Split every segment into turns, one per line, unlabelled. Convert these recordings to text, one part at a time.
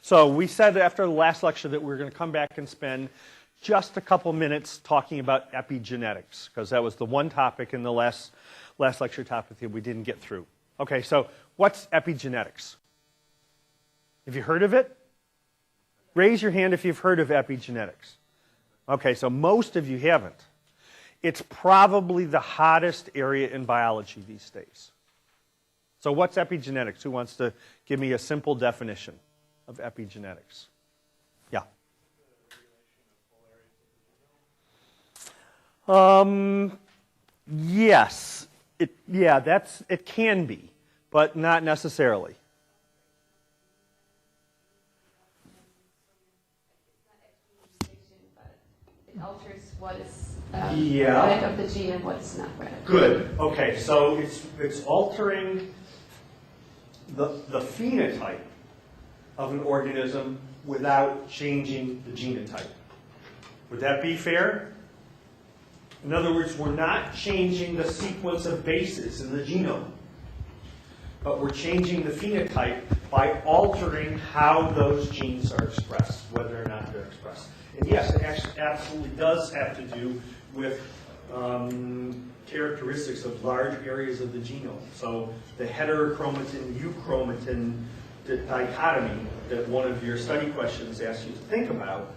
So we said after the last lecture that we were going to come back and spend just a couple minutes talking about epigenetics, because that was the one topic in the last lecture topic that we didn't get through. Okay, so what's epigenetics? Have you heard of it? Raise your hand if you've heard of epigenetics. Okay, so most of you haven't. It's probably the hottest area in biology these days. So what's epigenetics? Who wants to give me a simple definition of epigenetics? Yeah. Yes. It can be, but not necessarily.
It alters what is read of the gene and what's not read.
Good. Okay, so it's altering the phenotype of an organism without changing the genotype. Would that be fair? In other words, we're not changing the sequence of bases in the genome, but we're changing the phenotype by altering how those genes are expressed, whether or not they're expressed. And yes, it actually absolutely does have to do with characteristics of large areas of the genome. So the heterochromatin-euchromatin dichotomy that one of your study questions asks you to think about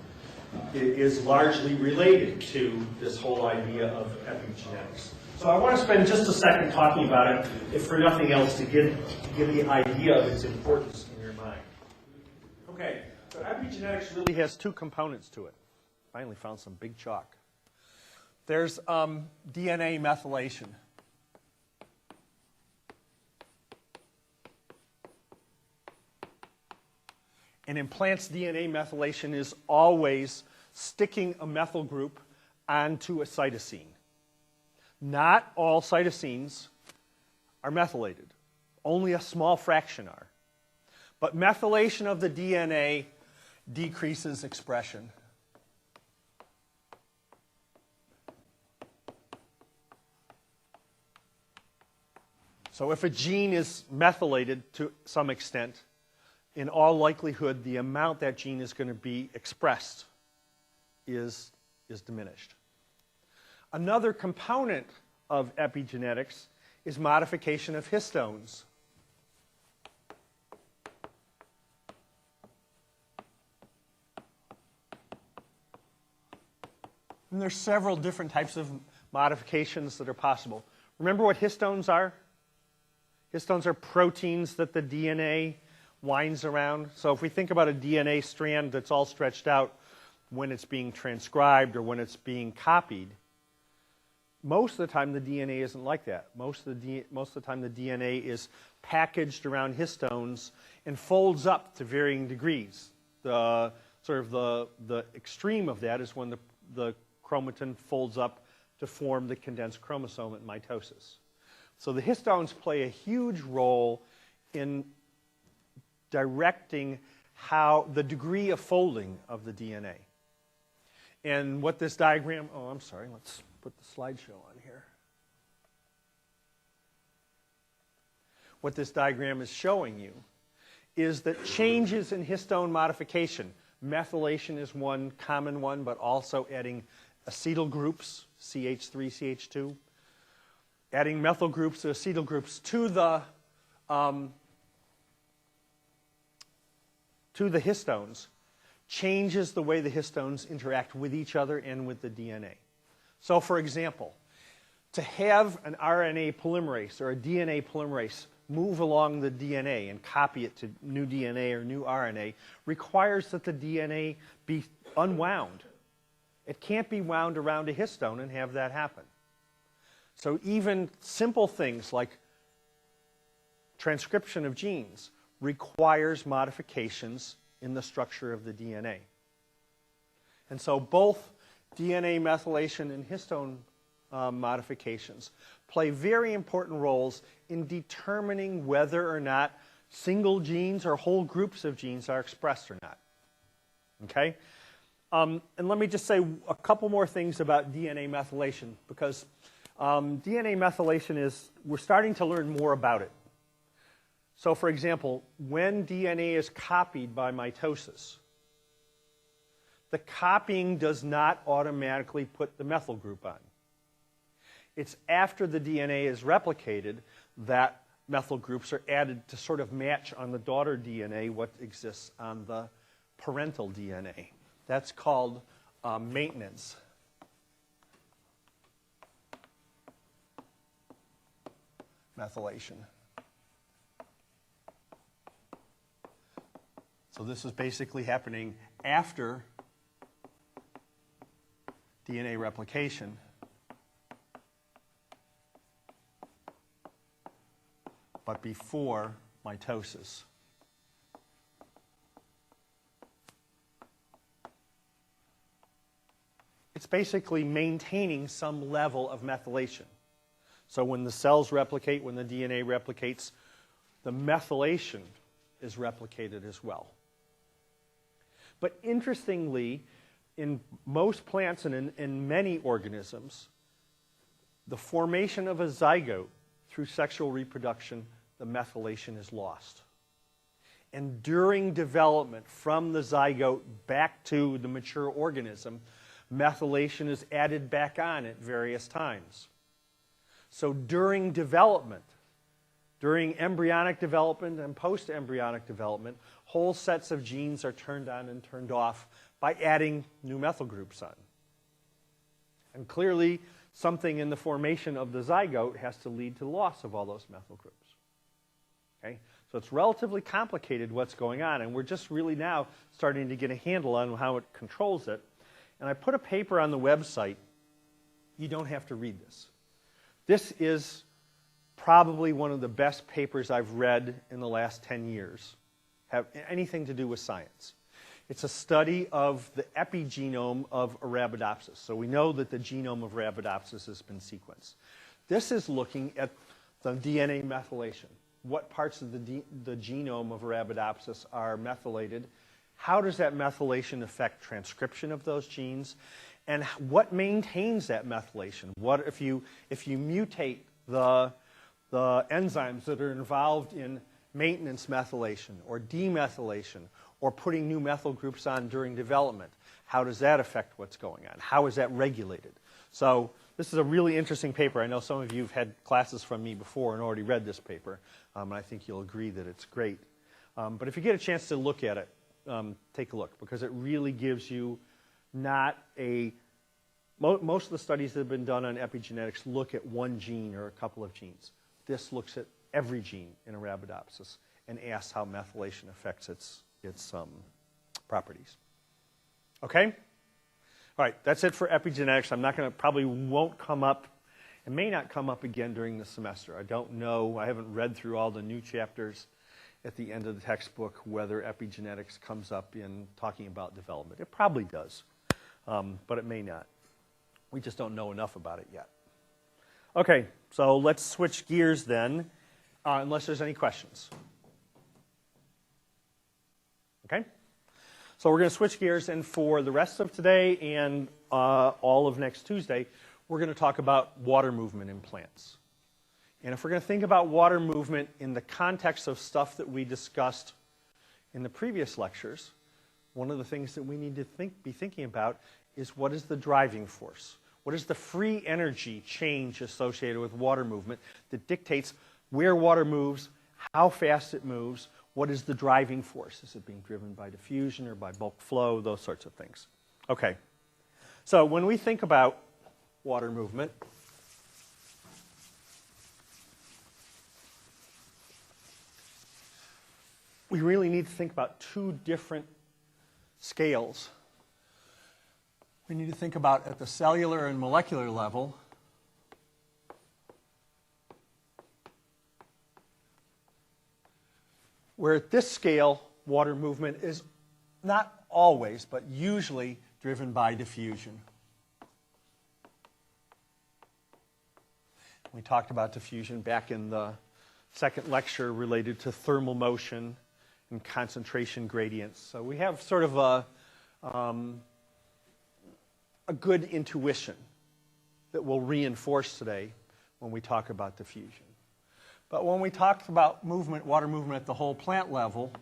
is largely related to this whole idea of epigenetics. So I want to spend just a second talking about it, if for nothing else, to give the idea of its importance in your mind. Okay, so epigenetics really has two components to it. Finally found some big chalk. There's DNA methylation. And in plants, DNA methylation is always sticking a methyl group onto a cytosine. Not all cytosines are methylated. Only a small fraction are. But methylation of the DNA decreases expression. So if a gene is methylated to some extent, in all likelihood, the amount that gene is going to be expressed is diminished. Another component of epigenetics is modification of histones. And there's several different types of modifications that are possible. Remember what histones are? Histones are proteins that the DNA winds around. So if we think about a DNA strand that's all stretched out when it's being transcribed or when it's being copied, most of the time the DNA isn't like that. Most of the time the DNA is packaged around histones and folds up to varying degrees. The extreme of that is when the chromatin folds up to form the condensed chromosome at mitosis. So the histones play a huge role in directing the degree of folding of the DNA. And what this diagram, let's put the slideshow on here. What this diagram is showing you is that changes in histone modification, methylation is one common one, but also adding acetyl groups, CH3, CH2, adding methyl groups or acetyl groups to the histones changes the way the histones interact with each other and with the DNA. So for example, to have an RNA polymerase or a DNA polymerase move along the DNA and copy it to new DNA or new RNA requires that the DNA be unwound. It can't be wound around a histone and have that happen. So even simple things like transcription of genes requires modifications in the structure of the DNA. And so both DNA methylation and histone modifications play very important roles in determining whether or not single genes or whole groups of genes are expressed or not. Okay? And let me just say a couple more things about DNA methylation, because DNA methylation we're starting to learn more about it. So for example, when DNA is copied by mitosis, the copying does not automatically put the methyl group on. It's after the DNA is replicated that methyl groups are added to sort of match on the daughter DNA what exists on the parental DNA. That's called maintenance. Methylation. So this is basically happening after DNA replication. But before mitosis. It's basically maintaining some level of methylation. So when the cells replicate, when the DNA replicates, the methylation is replicated as well. But interestingly, in most plants and in many organisms, the formation of a zygote through sexual reproduction, the methylation is lost. And during development, from the zygote back to the mature organism, methylation is added back on at various times. So during development, during embryonic development and post-embryonic development, whole sets of genes are turned on and turned off by adding new methyl groups on. And clearly, something in the formation of the zygote has to lead to loss of all those methyl groups. Okay? So it's relatively complicated what's going on, and we're just really now starting to get a handle on how it controls it. And I put a paper on the website. You don't have to read this. This is probably one of the best papers I've read in the last 10 years, have anything to do with science. It's a study of the epigenome of Arabidopsis. So we know that the genome of Arabidopsis has been sequenced. This is looking at the DNA methylation. What parts of the genome of Arabidopsis are methylated? How does that methylation affect transcription of those genes? And what maintains that methylation? What if you mutate the enzymes that are involved in maintenance methylation or demethylation or putting new methyl groups on during development? How does that affect what's going on? How is that regulated? So this is a really interesting paper. I know some of you have had classes from me before and already read this paper, and I think you'll agree that it's great. But if you get a chance to look at it, take a look, because it really gives you not a... Most of the studies that have been done on epigenetics look at one gene or a couple of genes. This looks at every gene in Arabidopsis and asks how methylation affects its properties. Okay? All right, that's it for epigenetics. I'm not going to, probably won't come up, it may not come up again during the semester. I don't know. I haven't read through all the new chapters at the end of the textbook whether epigenetics comes up in talking about development. It probably does, but it may not. We just don't know enough about it yet. Okay, so let's switch gears then, unless there's any questions. Okay? So we're going to switch gears, and for the rest of today and all of next Tuesday, we're going to talk about water movement in plants. And if we're going to think about water movement in the context of stuff that we discussed in the previous lectures, one of the things that we need to be thinking about is what is the driving force? What is the free energy change associated with water movement that dictates where water moves, how fast it moves, what is the driving force? Is it being driven by diffusion or by bulk flow, those sorts of things. Okay, so when we think about water movement, we really need to think about two different scales. We need to think about at the cellular and molecular level where at this scale, water movement is not always, but usually driven by diffusion. We talked about diffusion back in the second lecture related to thermal motion and concentration gradients. So we have sort of a good intuition that we'll reinforce today when we talk about diffusion. But when we talk about movement, water movement at the whole plant level,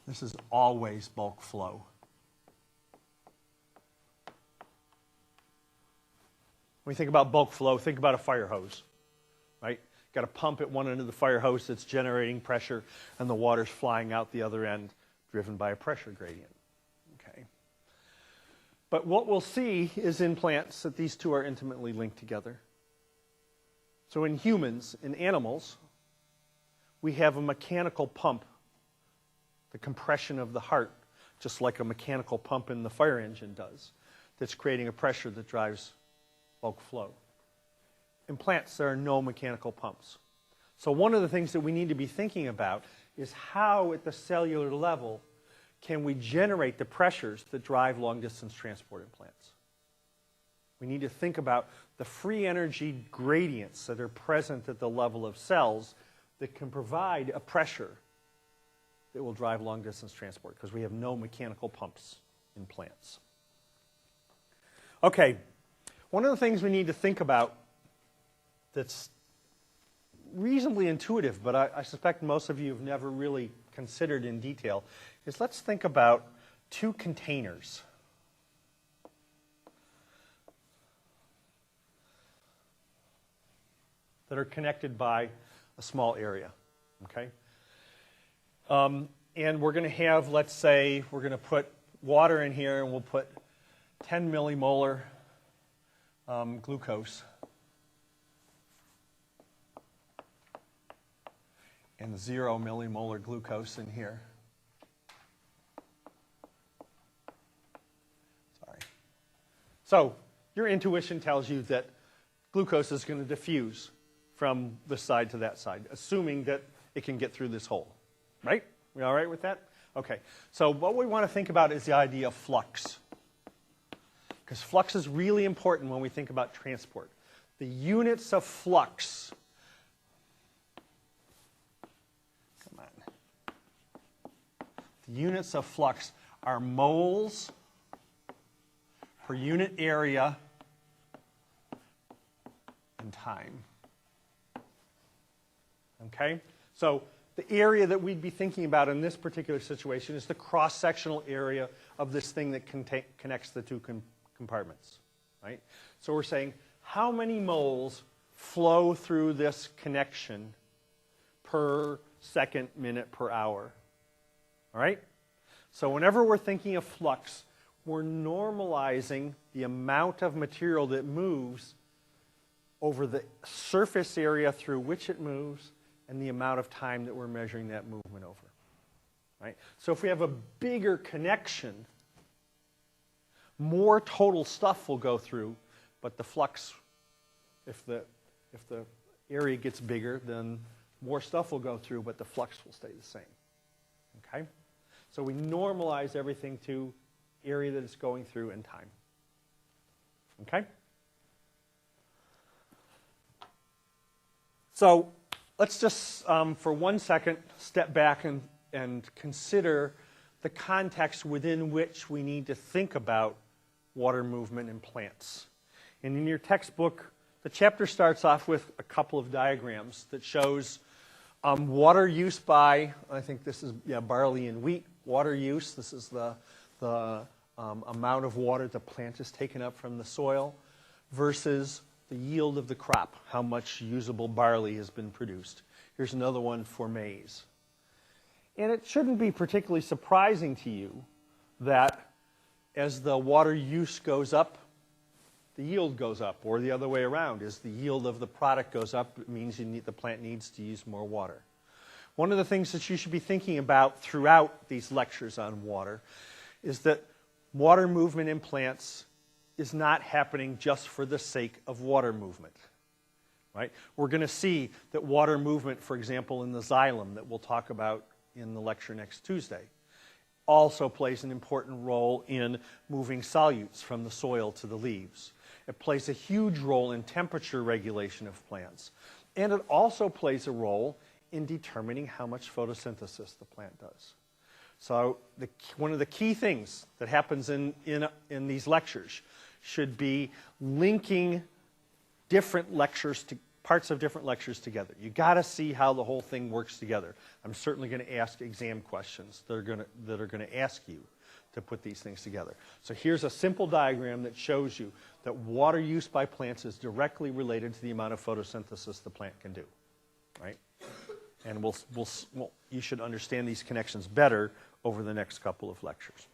this is always bulk flow. When you think about bulk flow, think about a fire hose, right? Got a pump at one end of the fire hose that's generating pressure, and the water's flying out the other end, driven by a pressure gradient. Okay. But what we'll see is in plants that these two are intimately linked together. So in humans, in animals, we have a mechanical pump, the compression of the heart, just like a mechanical pump in the fire engine does, that's creating a pressure that drives bulk flow. In plants, there are no mechanical pumps. So one of the things that we need to be thinking about is how, at the cellular level, can we generate the pressures that drive long-distance transport in plants. We need to think about the free energy gradients that are present at the level of cells that can provide a pressure that will drive long-distance transport, because we have no mechanical pumps in plants. Okay, one of the things we need to think about that's reasonably intuitive, but I suspect most of you have never really considered in detail, is let's think about two containers. That are connected by a small area, okay? And we're going to have, let's say, we're going to put water in here, and we'll put 10 millimolar glucose and 0 millimolar glucose in here. Sorry. So your intuition tells you that glucose is going to diffuse from this side to that side, assuming that it can get through this hole, right? We all right with that? Okay. So what we want to think about is the idea of flux, because flux is really important when we think about transport. The units of flux, come on, the units of flux are moles per unit area and time. Okay? So the area that we'd be thinking about in this particular situation is the cross-sectional area of this thing that connects the two compartments, right? So we're saying how many moles flow through this connection per second, minute, per hour, all right? So whenever we're thinking of flux, we're normalizing the amount of material that moves over the surface area through which it moves and the amount of time that we're measuring that movement over, right? So if we have a bigger connection, more total stuff will go through, but the flux, if the area gets bigger, then more stuff will go through, but the flux will stay the same, okay? So we normalize everything to area that it's going through and time, okay? So let's just, for 1 second, step back and consider the context within which we need to think about water movement in plants. And in your textbook, the chapter starts off with a couple of diagrams that shows water use by, I think this is barley and wheat, water use. This is the amount of water the plant has taken up from the soil versus the yield of the crop, how much usable barley has been produced. Here's another one for maize. And it shouldn't be particularly surprising to you that as the water use goes up, the yield goes up, or the other way around. As the yield of the product goes up, it means the plant needs to use more water. One of the things that you should be thinking about throughout these lectures on water is that water movement in plants is not happening just for the sake of water movement, right? We're going to see that water movement, for example, in the xylem that we'll talk about in the lecture next Tuesday, also plays an important role in moving solutes from the soil to the leaves. It plays a huge role in temperature regulation of plants. And it also plays a role in determining how much photosynthesis the plant does. So one of the key things that happens in these lectures should be linking different lectures to parts of different lectures together. You got to see how the whole thing works together. I'm certainly going to ask exam questions that are going to ask you to put these things together. So here's a simple diagram that shows you that water use by plants is directly related to the amount of photosynthesis the plant can do, right? And you should understand these connections better over the next couple of lectures.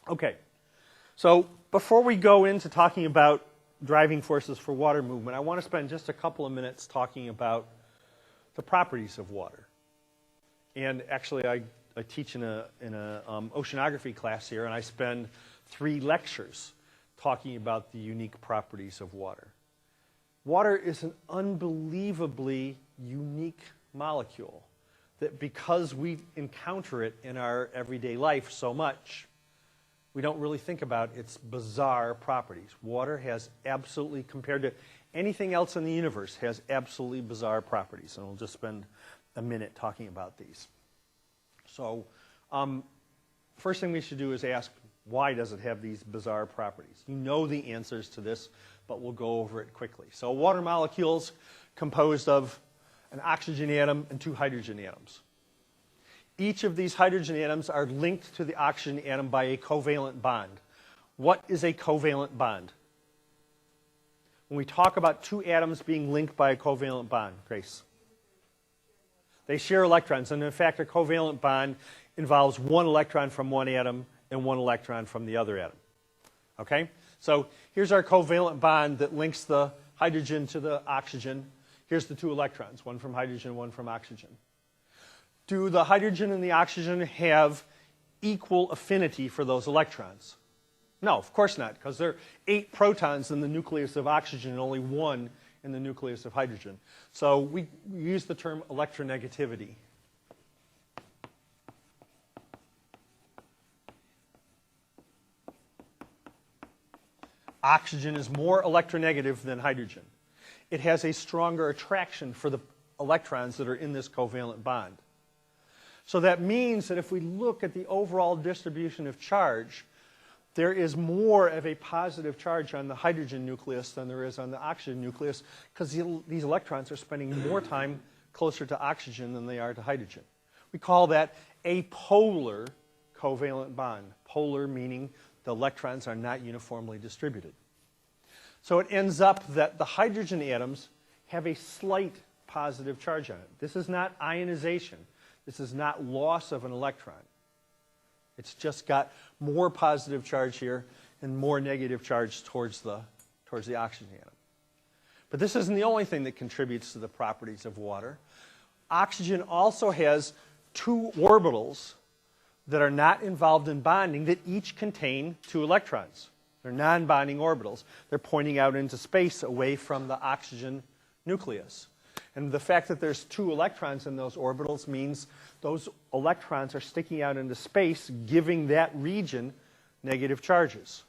Okay, so before we go into talking about driving forces for water movement, I want to spend just a couple of minutes talking about the properties of water. And actually, I teach in a oceanography class here, and I spend 3 lectures talking about the unique properties of water. Water is an unbelievably unique molecule that, because we encounter it in our everyday life so much, we don't really think about its bizarre properties. Water has absolutely, compared to anything else in the universe, has absolutely bizarre properties. And we'll just spend a minute talking about these. So, first thing we should do is ask, why does it have these bizarre properties? You know the answers to this, but we'll go over it quickly. So, water molecules composed of an oxygen atom and 2 hydrogen atoms. Each of these hydrogen atoms are linked to the oxygen atom by a covalent bond. What is a covalent bond? When we talk about 2 atoms being linked by a covalent bond, Grace? They share electrons, and in fact, a covalent bond involves 1 electron from one atom and 1 electron from the other atom. Okay? So here's our covalent bond that links the hydrogen to the oxygen. Here's the 2 electrons, 1 from hydrogen, 1 from oxygen. Do the hydrogen and the oxygen have equal affinity for those electrons? No, of course not, because there are 8 protons in the nucleus of oxygen and only 1 in the nucleus of hydrogen. So we use the term electronegativity. Oxygen is more electronegative than hydrogen. It has a stronger attraction for the electrons that are in this covalent bond. So that means that if we look at the overall distribution of charge, there is more of a positive charge on the hydrogen nucleus than there is on the oxygen nucleus, because these electrons are spending more time closer to oxygen than they are to hydrogen. We call that a polar covalent bond. Polar meaning the electrons are not uniformly distributed. So it ends up that the hydrogen atoms have a slight positive charge on it. This is not ionization. This is not loss of an electron. It's just got more positive charge here and more negative charge towards the oxygen atom. But this isn't the only thing that contributes to the properties of water. Oxygen also has 2 orbitals that are not involved in bonding that each contain 2 electrons. They're non-bonding orbitals. They're pointing out into space away from the oxygen nucleus. And the fact that there's 2 electrons in those orbitals means those electrons are sticking out into space, giving that region negative charges.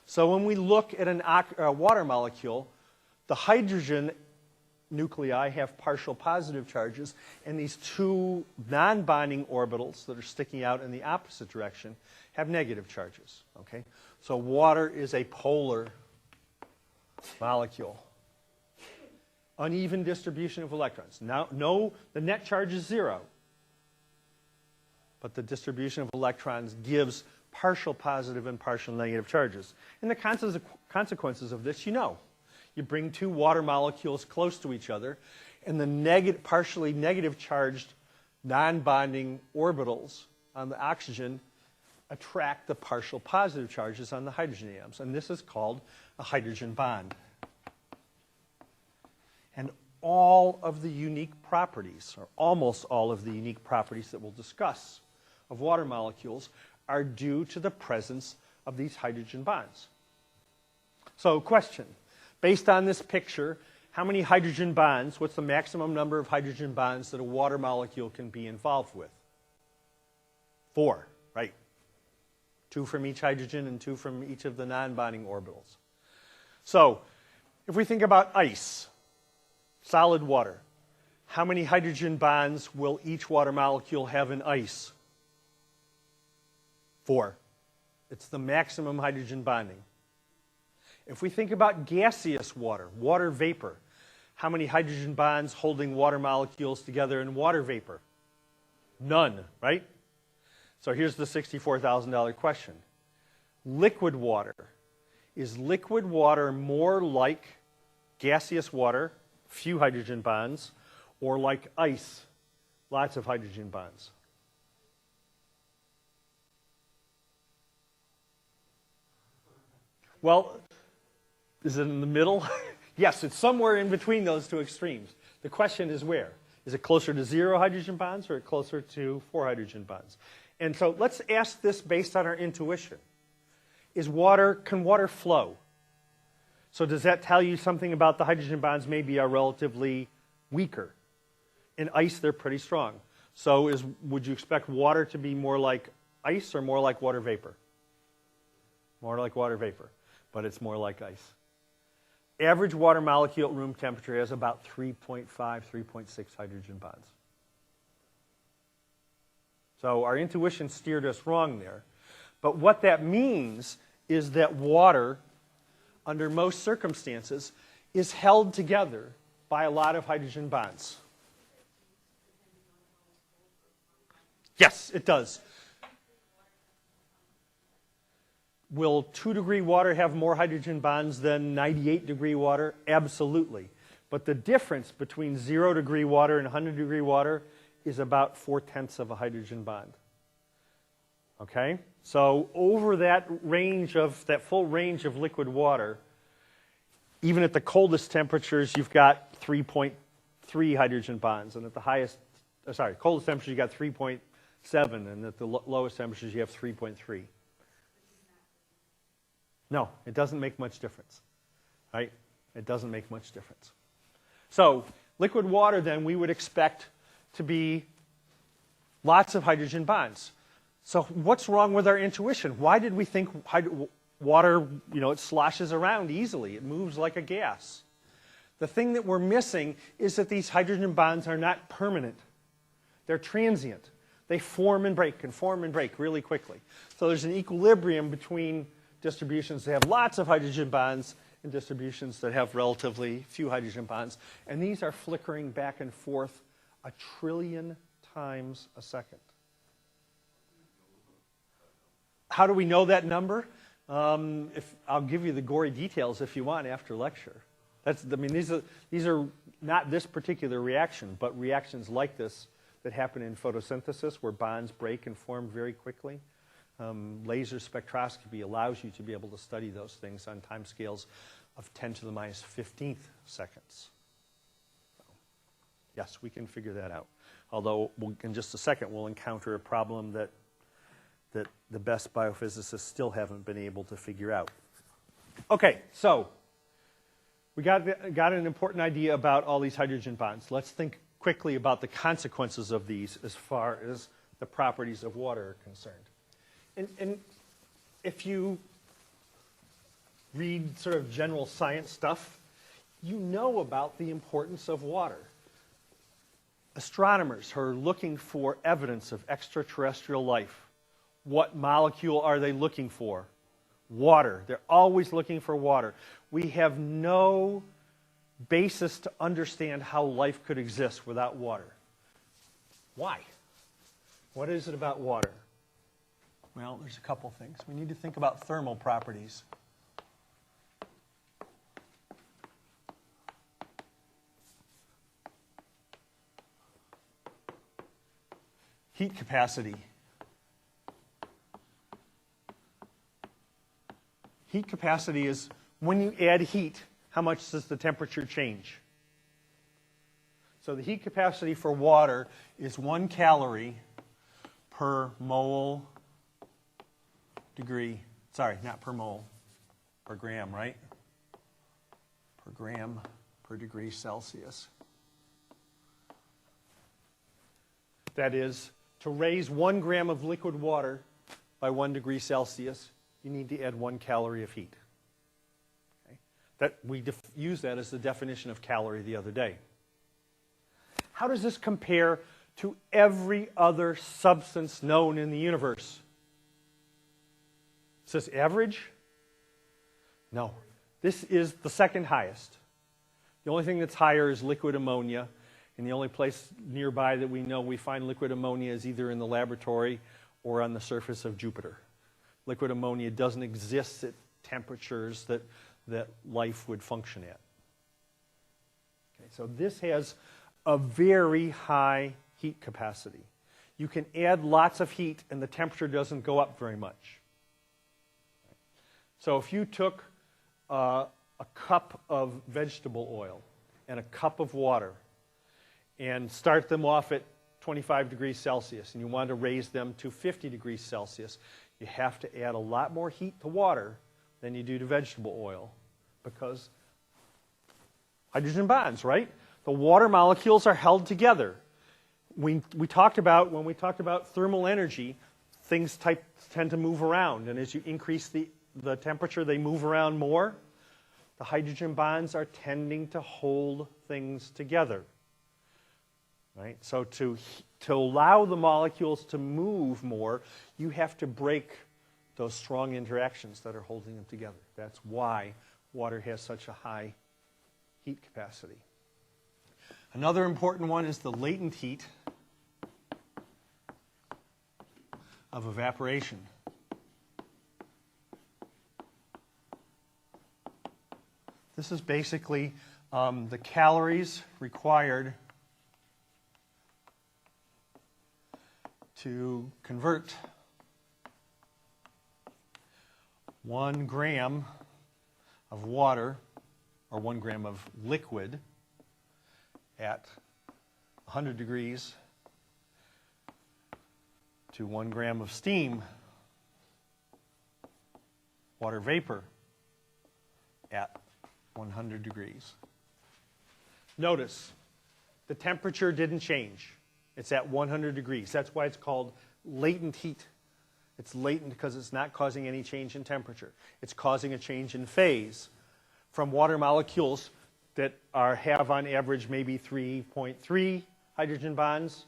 So when we look at a water molecule, the hydrogen nuclei have partial positive charges, and these 2 non-bonding orbitals that are sticking out in the opposite direction have negative charges. Okay? So water is a polar molecule. Uneven distribution of electrons. Now, no, the net charge is 0. But the distribution of electrons gives partial positive and partial negative charges. And the consequences of this, you know. You bring 2 water molecules close to each other, and the partially negative charged non-bonding orbitals on the oxygen attract the partial positive charges on the hydrogen atoms. And this is called a hydrogen bond. And all of the unique properties, or almost all of the unique properties that we'll discuss of water molecules, are due to the presence of these hydrogen bonds. So, question. Based on this picture, how many hydrogen bonds, what's the maximum number of hydrogen bonds that a water molecule can be involved with? 4, right? 2 from each hydrogen and 2 from each of the non-bonding orbitals. So, if we think about ice, solid water, how many hydrogen bonds will each water molecule have in ice? 4. It's the maximum hydrogen bonding. If we think about gaseous water, water vapor, how many hydrogen bonds holding water molecules together in water vapor? None, right? So here's the $64,000 question. Liquid water. Is liquid water more like gaseous water, few hydrogen bonds, or like ice, lots of hydrogen bonds? Well, is it in the middle? Yes, it's somewhere in between those two extremes. The question is where? Is it closer to 0 hydrogen bonds or closer to 4 hydrogen bonds? And so let's ask this based on our intuition. Can water flow? So does that tell you something about the hydrogen bonds maybe are relatively weaker? In ice, they're pretty strong. So would you expect water to be more like ice or more like water vapor? More like water vapor, but it's more like ice. Average water molecule at room temperature has about 3.5, 3.6 hydrogen bonds. So our intuition steered us wrong there. But what that means is that water, under most circumstances, is held together by a lot of hydrogen bonds. Yes, it does. Will 2-degree water have more hydrogen bonds than 98-degree water? Absolutely. But the difference between 0-degree water and 100-degree water is about 4/10 of a hydrogen bond. Okay? So over that full range of liquid water, even at the coldest temperatures, you've got 3.3 hydrogen bonds. And at the coldest temperatures, you've got 3.7. And at the lowest temperatures, you have 3.3. No, it doesn't make much difference, right? It doesn't make much difference. So liquid water, then, we would expect to be lots of hydrogen bonds. So what's wrong with our intuition? Why did we think water, it sloshes around easily? It moves like a gas. The thing that we're missing is that these hydrogen bonds are not permanent. They're transient. They form and break really quickly. So there's an equilibrium between distributions that have lots of hydrogen bonds and distributions that have relatively few hydrogen bonds. And these are flickering back and forth 1 trillion times a second. How do we know that number? I'll give you the gory details if you want after lecture. These are not this particular reaction, but reactions like this that happen in photosynthesis where bonds break and form very quickly. Laser spectroscopy allows you to be able to study those things on time scales of 10 to the minus 15th seconds. So, yes, we can figure that out. Although, in just a second, we'll encounter a problem that the best biophysicists still haven't been able to figure out. Okay, so we got an important idea about all these hydrogen bonds. Let's think quickly about the consequences of these as far as the properties of water are concerned. And if you read sort of general science stuff, you know about the importance of water. Astronomers who are looking for evidence of extraterrestrial life, what molecule are they looking for? Water. They're always looking for water. We have no basis to understand how life could exist without water. Why? What is it about water? Well, there's a couple things. We need to think about thermal properties. Heat capacity. Heat capacity is when you add heat, how much does the temperature change? So the heat capacity for water is 1 calorie per mole degree. Sorry, not per mole, per gram, right? Per gram per degree Celsius. That is, to raise 1 gram of liquid water by 1 degree Celsius, you need to add 1 calorie of heat. Okay? We used that as the definition of calorie the other day. How does this compare to every other substance known in the universe? Is this average? No. This is the second highest. The only thing that's higher is liquid ammonia, and the only place nearby that we know we find liquid ammonia is either in the laboratory or on the surface of Jupiter. Liquid ammonia doesn't exist at temperatures that life would function at. Okay, so this has a very high heat capacity. You can add lots of heat and the temperature doesn't go up very much. So if you took a cup of vegetable oil and a cup of water and start them off at 25 degrees Celsius and you want to raise them to 50 degrees Celsius, you have to add a lot more heat to water than you do to vegetable oil because hydrogen bonds, right? The water molecules are held together. When we talked about thermal energy, things tend to move around, and as you increase the temperature, they move around more. The hydrogen bonds are tending to hold things together. Right? So to allow the molecules to move more, you have to break those strong interactions that are holding them together. That's why water has such a high heat capacity. Another important one is the latent heat of evaporation. This is basically the calories required to convert 1 gram of water or 1 gram of liquid at 100 degrees to 1 gram of steam, water vapor, at 100 degrees. Notice, the temperature didn't change. It's at 100 degrees. That's why it's called latent heat. It's latent because it's not causing any change in temperature. It's causing a change in phase from water molecules that have on average maybe 3.3 hydrogen bonds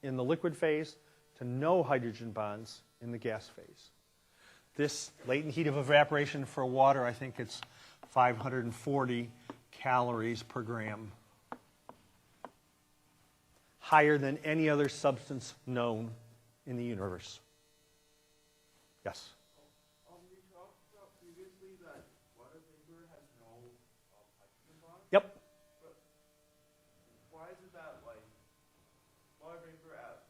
in the liquid phase to no hydrogen bonds in the gas phase. This latent heat of evaporation for water, I think it's 540 calories per gram. Higher than any other substance known in the universe. Yes?
You talked about previously that water vapor has no hydrogen bonds.
Yep.
But why is it that, like, water vapor at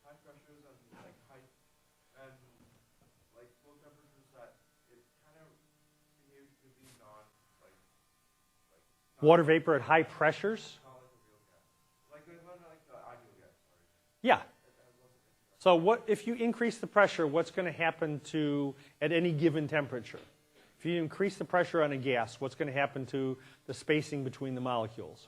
high pressures and, like, high, and, like, low temperatures that it kind of behaves to be
Water vapor at high pressures?
not like a real gas. Like, it's not like the ideal gas, sorry.
Yeah. So what if you increase the pressure, what's going to happen to at any given temperature? If you increase the pressure on a gas, what's going to happen to the spacing between the molecules?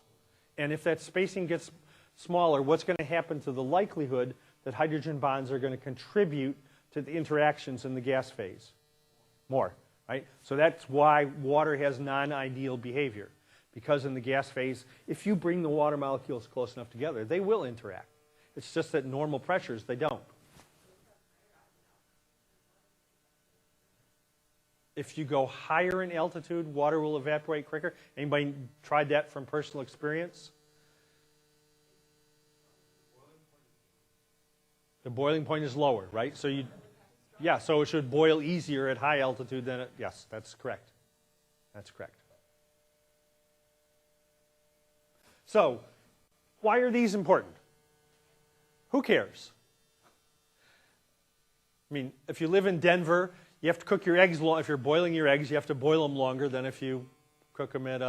And if that spacing gets smaller, what's going to happen to the likelihood that hydrogen bonds are going to contribute to the interactions in the gas phase? More, right? So that's why water has non-ideal behavior. Because in the gas phase, if you bring the water molecules close enough together, they will interact. It's just that normal pressures, they don't. If you go higher in altitude, water will evaporate quicker. Anybody tried that from personal experience? The boiling point is lower, right? So so it should boil easier at high altitude than it, yes, that's correct. That's correct. So, why are these important? Who cares? I mean, if you live in Denver, you have to cook your eggs long. If you're boiling your eggs, you have to boil them longer than if you cook them at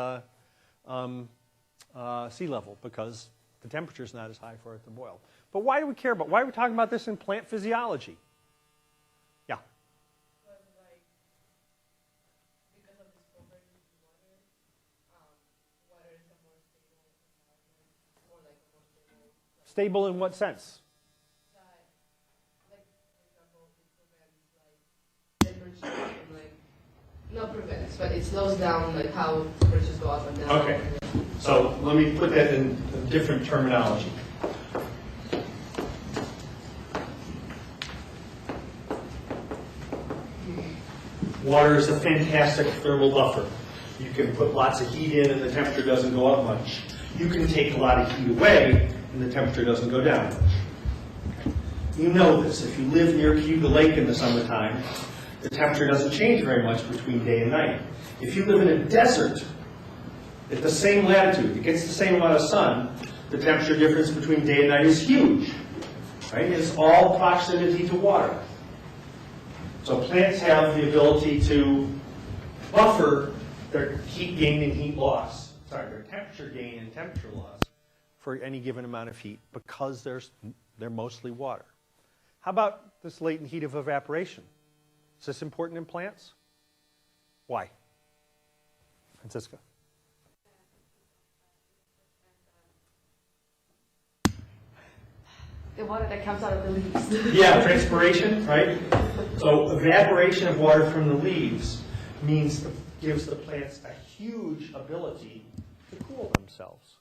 sea level because the temperature's not as high for it to boil. But why do we care about? Why are we talking about this in plant physiology? Yeah.
Because, like, because of this properties in water, water is a more stable environment, or like a more stable.
Stable in what sense?
That, like, for example, it prevents like temperature, and, like, not prevents, but it slows down like how temperatures go up and down.
Okay. So let me put that in different terminology. Water is a fantastic thermal buffer. You can put lots of heat in and the temperature doesn't go up much. You can take a lot of heat away and the temperature doesn't go down much. You know this. If you live near Cayuga Lake in the summertime, the temperature doesn't change very much between day and night. If you live in a desert at the same latitude, it gets the same amount of sun, the temperature difference between day and night is huge. Right? It's all proximity to water. So plants have the ability to buffer their heat gain and heat loss, their temperature gain and temperature loss for any given amount of heat because they're mostly water. How about this latent heat of evaporation? Is this important in plants? Why? Francisca?
The water that comes out of the leaves.
Yeah, transpiration, right? So evaporation of water from the leaves gives the plants a huge ability to cool themselves,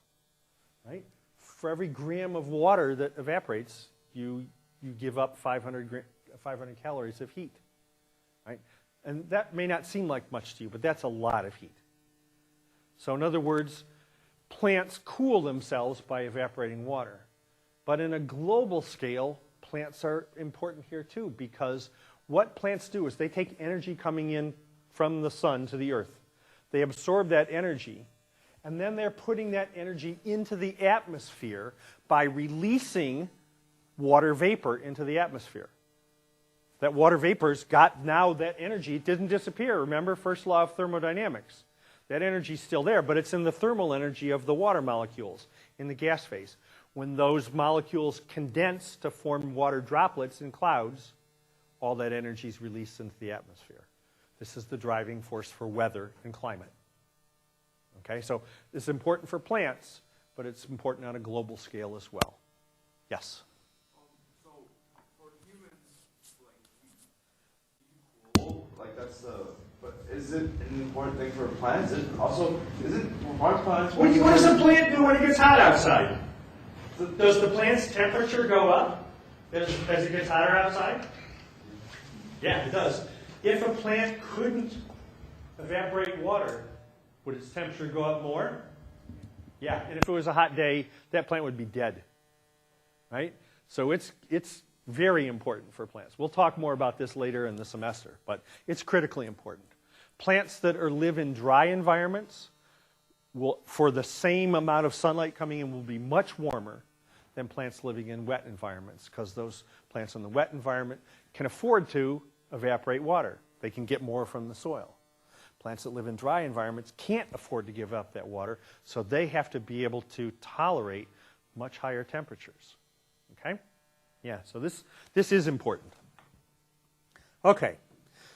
right? For every gram of water that evaporates, you give up 500 calories of heat, right? And that may not seem like much to you, but that's a lot of heat. So in other words, plants cool themselves by evaporating water. But in a global scale, plants are important here too, because what plants do is they take energy coming in from the sun to the earth. They absorb that energy, and then they're putting that energy into the atmosphere by releasing water vapor into the atmosphere. That water vapor's got now that energy. It didn't disappear. Remember, first law of thermodynamics. That energy's still there, but it's in the thermal energy of the water molecules in the gas phase. When those molecules condense to form water droplets in clouds, all that energy is released into the atmosphere. This is the driving force for weather and climate. Okay, so it's important for plants, but it's important on a global scale as well. Yes?
So for humans, like, we cool, like that's the, but is it an important thing for plants? Is it for plants?
What does a plant do when it gets hot outside? Does the plant's temperature go up as it gets hotter outside? Yeah, it does. If a plant couldn't evaporate water, would its temperature go up more? Yeah, and if it was a hot day, that plant would be dead. Right? So it's very important for plants. We'll talk more about this later in the semester, but it's critically important. Plants that live in dry environments for the same amount of sunlight coming in will be much warmer than plants living in wet environments, because those plants in the wet environment can afford to evaporate water. They can get more from the soil. Plants that live in dry environments can't afford to give up that water, so they have to be able to tolerate much higher temperatures. Okay? Yeah, so this is important. Okay,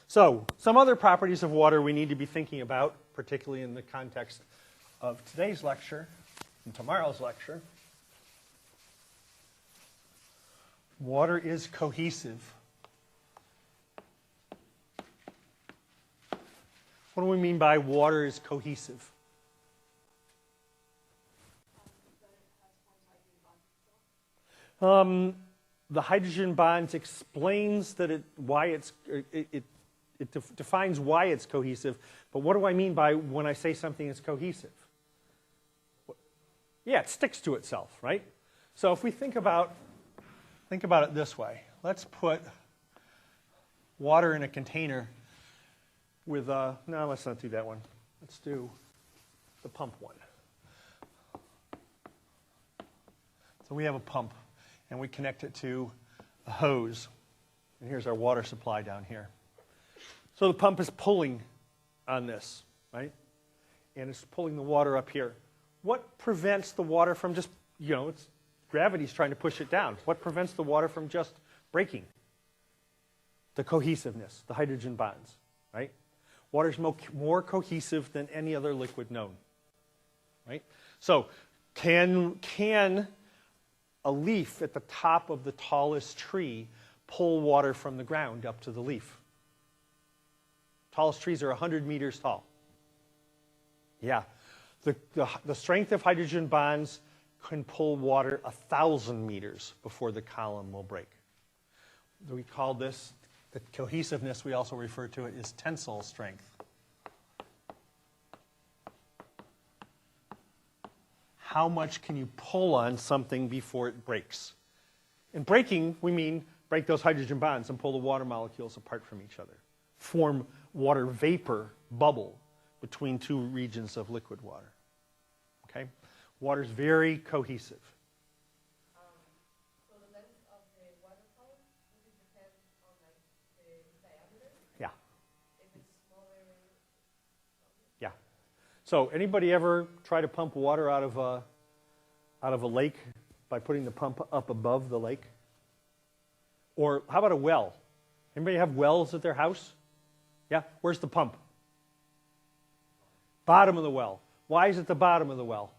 so some other properties of water we need to be thinking about, particularly in the context of today's lecture and tomorrow's lecture. Water is cohesive. What do we mean by water is cohesive? The hydrogen bonds explains that it defines why it's cohesive, but what do I mean by when I say something is cohesive? Yeah, it sticks to itself, right? So if we think about it this way. Let's put water in a container with no, let's not do that one. Let's do the pump one. So we have a pump, and we connect it to a hose. And here's our water supply down here. So the pump is pulling on this, right? And it's pulling the water up here. What prevents the water from just, gravity's trying to push it down. What prevents the water from just breaking? The cohesiveness, the hydrogen bonds, right? Water's more cohesive than any other liquid known, right? So can a leaf at the top of the tallest tree pull water from the ground up to the leaf? Tallest trees are 100 meters tall. Yeah. The strength of hydrogen bonds can pull water 1,000 meters before the column will break. We call this The cohesiveness, we also refer to it as tensile strength. How much can you pull on something before it breaks? In breaking, we mean break those hydrogen bonds and pull the water molecules apart from each other. Form water vapor bubble between two regions of liquid water. Okay? Water's very cohesive.
So the length of the water column, does it depend on like the diameter?
Yeah.
If it's smaller.
Yeah. So anybody ever try to pump water out of a lake by putting the pump up above the lake? Or how about a well? Anybody have wells at their house? Yeah? Where's the pump? Bottom of the well. Why is it the bottom of the well?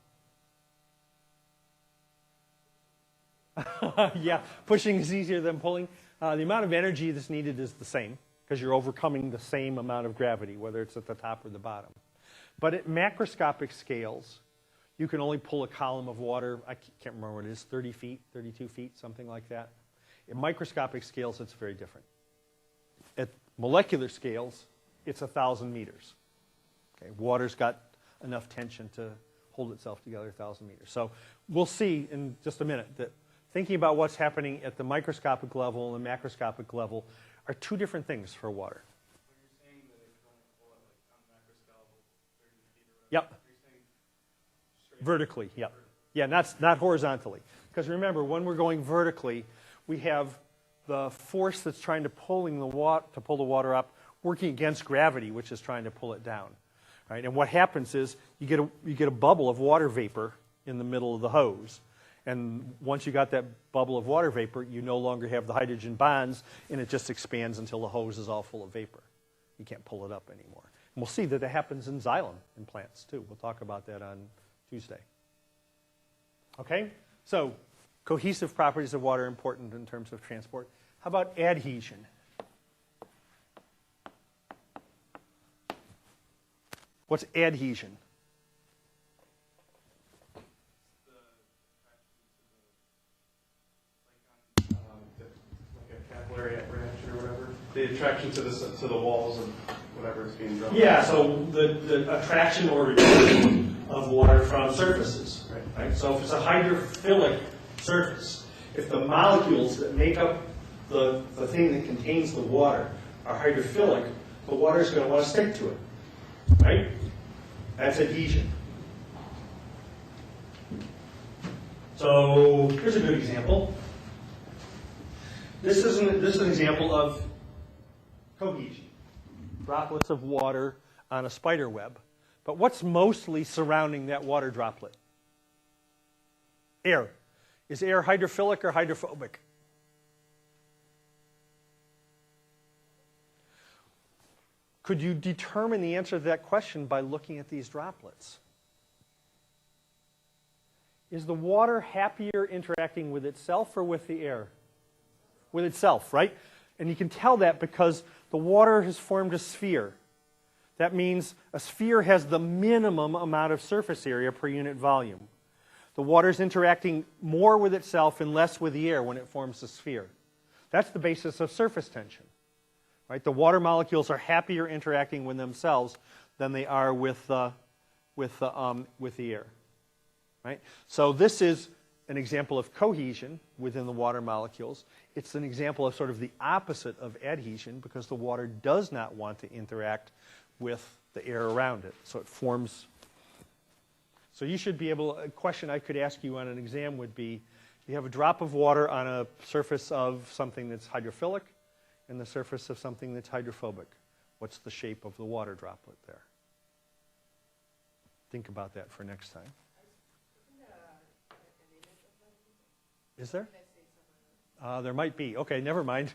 Yeah, pushing is easier than pulling. The amount of energy that's needed is the same because you're overcoming the same amount of gravity, whether it's at the top or the bottom. But at macroscopic scales, you can only pull a column of water, I can't remember what it is, 30 feet, 32 feet, something like that. At microscopic scales, it's very different. At molecular scales, it's 1,000 meters. Okay, water's got enough tension to hold itself together 1,000 meters. So we'll see in just a minute that thinking about what's happening at the microscopic level and the macroscopic level are two different things for water.
When you're saying that it can only pull it like on the macroscopic 30 feet or whatever,
Yep.
you're saying straight
Vertically, yep. Yeah, not horizontally. Because remember, when we're going vertically, we have the force that's trying to pull the water up working against gravity, which is trying to pull it down. Right? And what happens is you get a bubble of water vapor in the middle of the hose. And once you got that bubble of water vapor, you no longer have the hydrogen bonds, and it just expands until the hose is all full of vapor. You can't pull it up anymore. And we'll see that that happens in xylem in plants, too. We'll talk about that on Tuesday. Okay? So, cohesive properties of water are important in terms of transport. How about adhesion? What's adhesion?
like a capillary reaction or whatever. The attraction to the walls of whatever is being drawn.
Yeah, so the attraction or repulsion of water from surfaces. Right? So if it's a hydrophilic surface, if the molecules that make up the thing that contains the water are hydrophilic, the water is going to want to stick to it. Right? That's adhesion. So here's a good example. This is an example of cohesion. Droplets of water on a spider web. But what's mostly surrounding that water droplet? Air. Is air hydrophilic or hydrophobic? Could you determine the answer to that question by looking at these droplets? Is the water happier interacting with itself or with the air? With itself, right? And you can tell that because the water has formed a sphere. That means a sphere has the minimum amount of surface area per unit volume. The water is interacting more with itself and less with the air when it forms a sphere. That's the basis of surface tension. Right? The water molecules are happier interacting with themselves than they are with the air. Right? So this is an example of cohesion within the water molecules. It's an example of sort of the opposite of adhesion because the water does not want to interact with the air around it. So it forms. So you should be able, a question I could ask you on an exam would be, you have a drop of water on a surface of something that's hydrophilic and the surface of something that's hydrophobic. What's the shape of the water droplet there? Think about that for next time. Is there? There might be. Okay, never mind.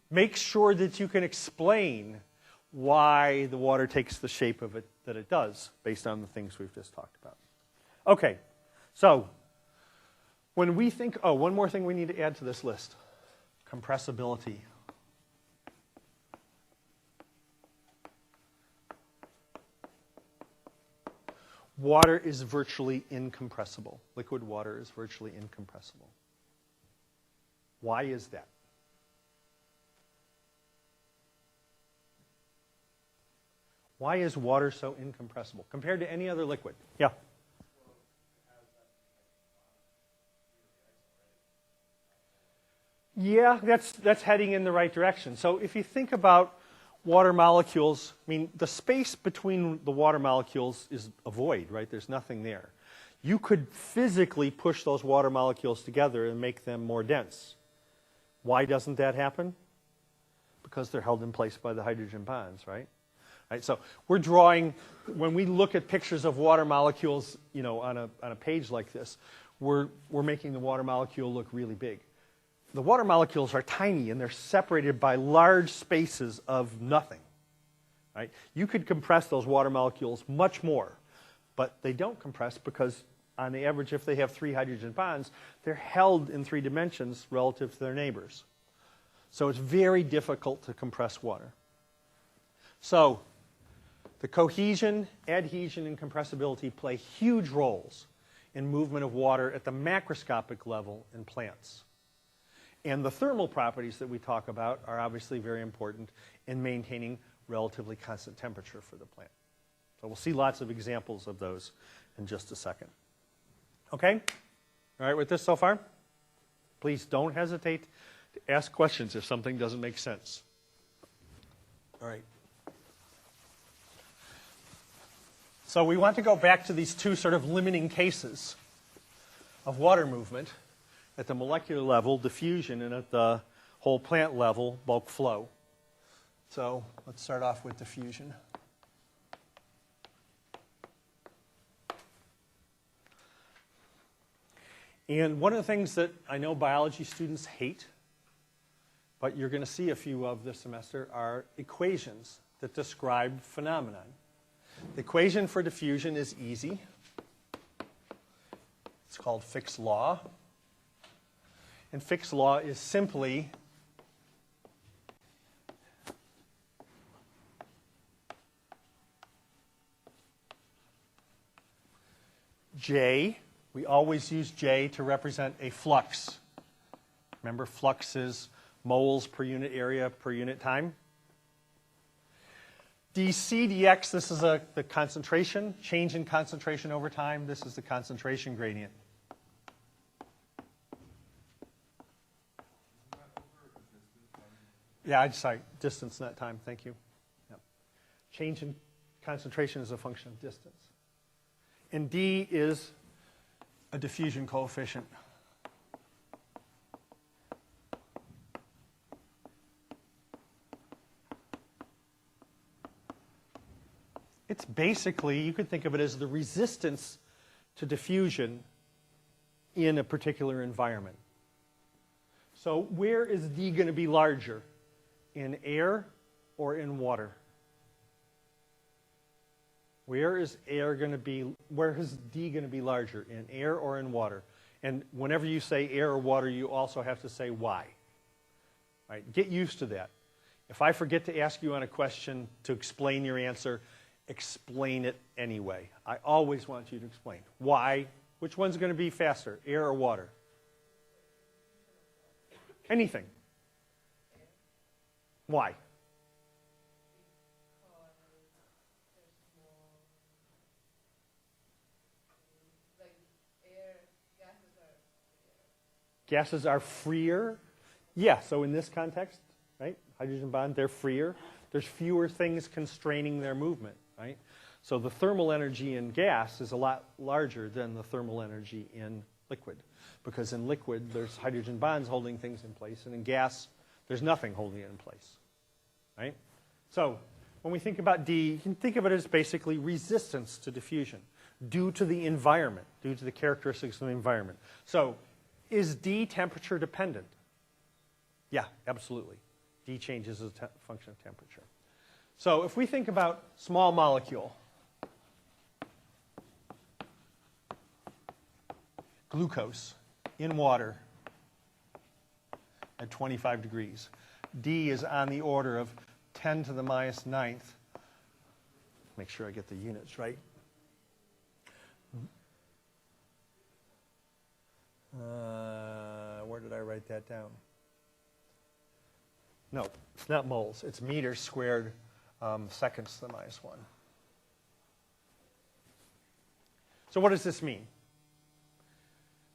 Make sure that you can explain why the water takes the shape of it that it does based on the things we've just talked about. Okay, so when we think, oh, one more thing we need to add to this list. Compressibility. Water is virtually incompressible. Liquid water is virtually incompressible. Why is that? Why is water so incompressible compared to any other liquid? Yeah. Yeah, that's heading in the right direction. So if you think about water molecules, I mean, the space between the water molecules is a void, right? There's nothing there. You could physically push those water molecules together and make them more dense. Why doesn't that happen? Because they're held in place by the hydrogen bonds, right? Right, so we're drawing, when we look at pictures of water molecules, you know, on a page like this, we're making the water molecule look really big. The water molecules are tiny and they're separated by large spaces of nothing. Right? You could compress those water molecules much more, but they don't compress because on the average, if they have 3 hydrogen bonds, they're held in 3 dimensions relative to their neighbors. So it's very difficult to compress water. So the cohesion, adhesion, and compressibility play huge roles in movement of water at the macroscopic level in plants. And the thermal properties that we talk about are obviously very important in maintaining relatively constant temperature for the plant. So we'll see lots of examples of those in just a second. Okay? All right with this so far? Please don't hesitate to ask questions if something doesn't make sense. All right. So we want to go back to these 2 sort of limiting cases of water movement. At the molecular level, diffusion, and at the whole plant level, bulk flow. So let's start off with diffusion. And one of the things that I know biology students hate, but you're going to see a few of this semester, are equations that describe phenomenon. The equation for diffusion is easy. It's called Fick's law. And Fick's law is simply J. We always use J to represent a flux. Remember, flux is moles per unit area per unit time. dC dx, this is the concentration, change in concentration over time. This is the concentration gradient. Yeah, sorry, distance, not time. Thank you. Yep. Change in concentration is a function of distance. And D is a diffusion coefficient. It's basically, you could think of it as the resistance to diffusion in a particular environment. So where is D going to be larger? In air or in water? Where is D going to be larger? In air or in water? And whenever you say air or water, you also have to say why. Right? Get used to that. If I forget to ask you on a question to explain your answer, explain it anyway. I always want you to explain. Why? Which one's going to be faster, air or water? Anything. Why? Gases are freer. Yeah, so in this context, right? Hydrogen bond, they're freer. There's fewer things constraining their movement, right? So the thermal energy in gas is a lot larger than the thermal energy in liquid. Because in liquid, there's hydrogen bonds holding things in place, and in gas, there's nothing holding it in place, right? So when we think about D, you can think of it as basically resistance to diffusion due to the environment, due to the characteristics of the environment. So is D temperature dependent? Yeah, absolutely. D changes as a function of temperature. So if we think about small molecule, glucose in water at 25 degrees. D is on the order of 10 to the minus 9th. Make sure I get the units right. Where did I write that down? No, it's not moles. It's meters squared seconds to the minus 1. So what does this mean?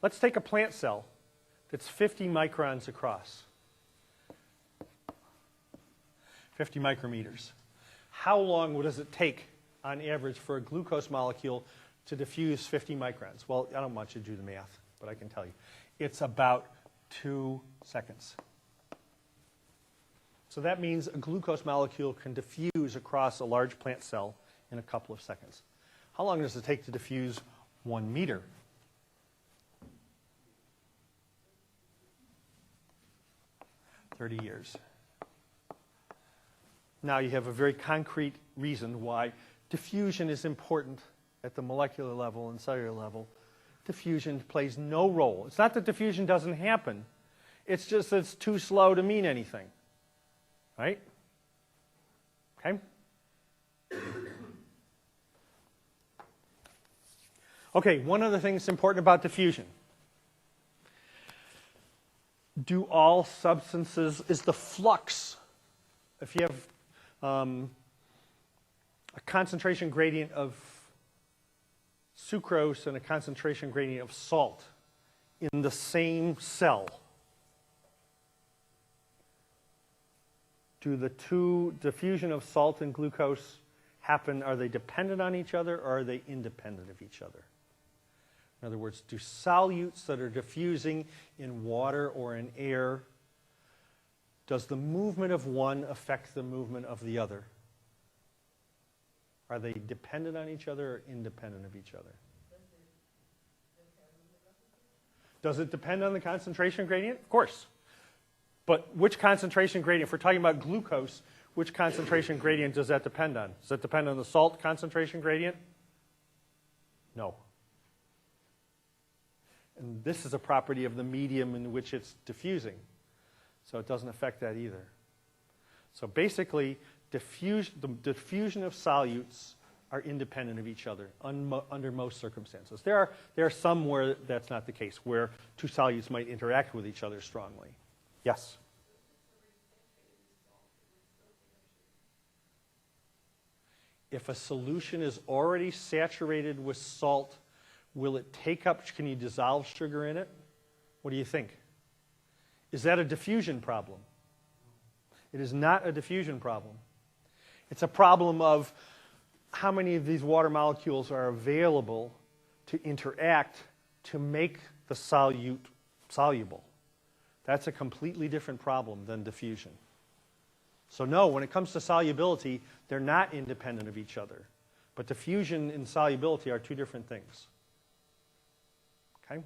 Let's take a plant cell that's 50 microns across. 50 micrometers. How long does it take, on average, for a glucose molecule to diffuse 50 microns? Well, I don't want you to do the math, but I can tell you. It's about 2 seconds. So that means a glucose molecule can diffuse across a large plant cell in a couple of seconds. How long does it take to diffuse 1 meter? $30 Now you have a very concrete reason why diffusion is important at the molecular level and cellular level. Diffusion plays no role. It's not that diffusion doesn't happen. It's just that it's too slow to mean anything. Right? Okay? Okay, one other thing that's important about diffusion. Do all substances, is the flux, if you have a concentration gradient of sucrose and a concentration gradient of salt in the same cell, do the two diffusion of salt and glucose happen, are they dependent on each other or are they independent of each other? In other words, do solutes that are diffusing in water or in air, does the movement of one affect the movement of the other? Are they dependent on each other or independent of each other? Does it depend on the concentration gradient? Of course. But which concentration gradient, if we're talking about glucose, which concentration gradient does that depend on? Does that depend on the salt concentration gradient? No. And this is a property of the medium in which it's diffusing. So it doesn't affect that either. So basically, the diffusion of solutes are independent of each other under most circumstances. There are some where that's not the case, where two solutes might interact with each other strongly. Yes? If a solution is already saturated with salt, will it take up, can you dissolve sugar in it? What do you think? Is that a diffusion problem? It is not a diffusion problem. It's a problem of how many of these water molecules are available to interact to make the solute soluble. That's a completely different problem than diffusion. So no, when it comes to solubility, they're not independent of each other. But diffusion and solubility are two different things. Okay?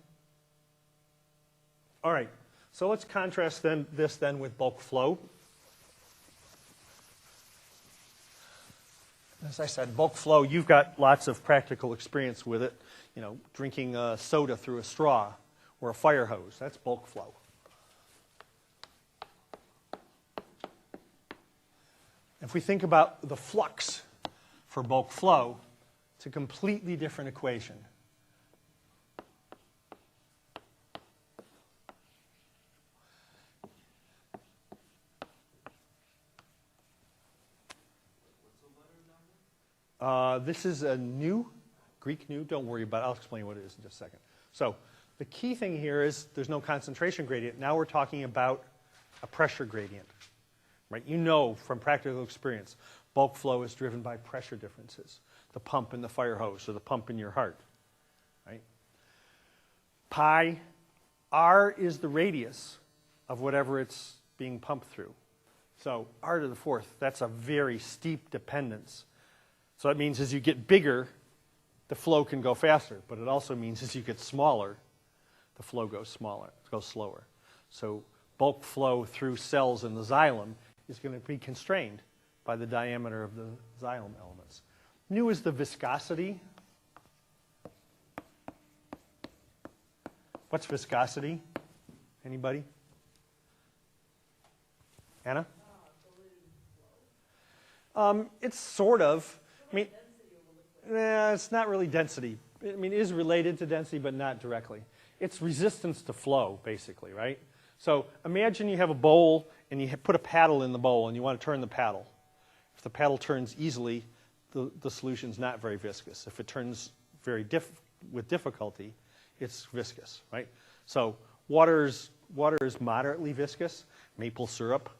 All right, so let's contrast this with bulk flow. As I said, bulk flow, you've got lots of practical experience with it. You know, drinking soda through a straw or a fire hose. That's bulk flow. If we think about the flux for bulk flow, it's a completely different equation. This is a new, Greek new. Don't worry about it. I'll explain what it is in just a second. So the key thing here is there's no concentration gradient. Now we're talking about a pressure gradient. Right? You know from practical experience, bulk flow is driven by pressure differences. The pump in the fire hose or the pump in your heart. Right? Pi r is the radius of whatever it's being pumped through. So r to the fourth, that's a very steep dependence. So that means as you get bigger, the flow can go faster. But it also means as you get smaller, the flow goes slower. So bulk flow through cells in the xylem is going to be constrained by the diameter of the xylem elements. Nu is the viscosity. What's viscosity? Anybody? Anna? It's sort of. I mean, it's not really density. I mean, it is related to density, but not directly. It's resistance to flow, basically, right? So imagine you have a bowl and you put a paddle in the bowl and you want to turn the paddle. If the paddle turns easily, the solution's not very viscous. If it turns with difficulty, it's viscous, right? So water is moderately viscous. Maple syrup,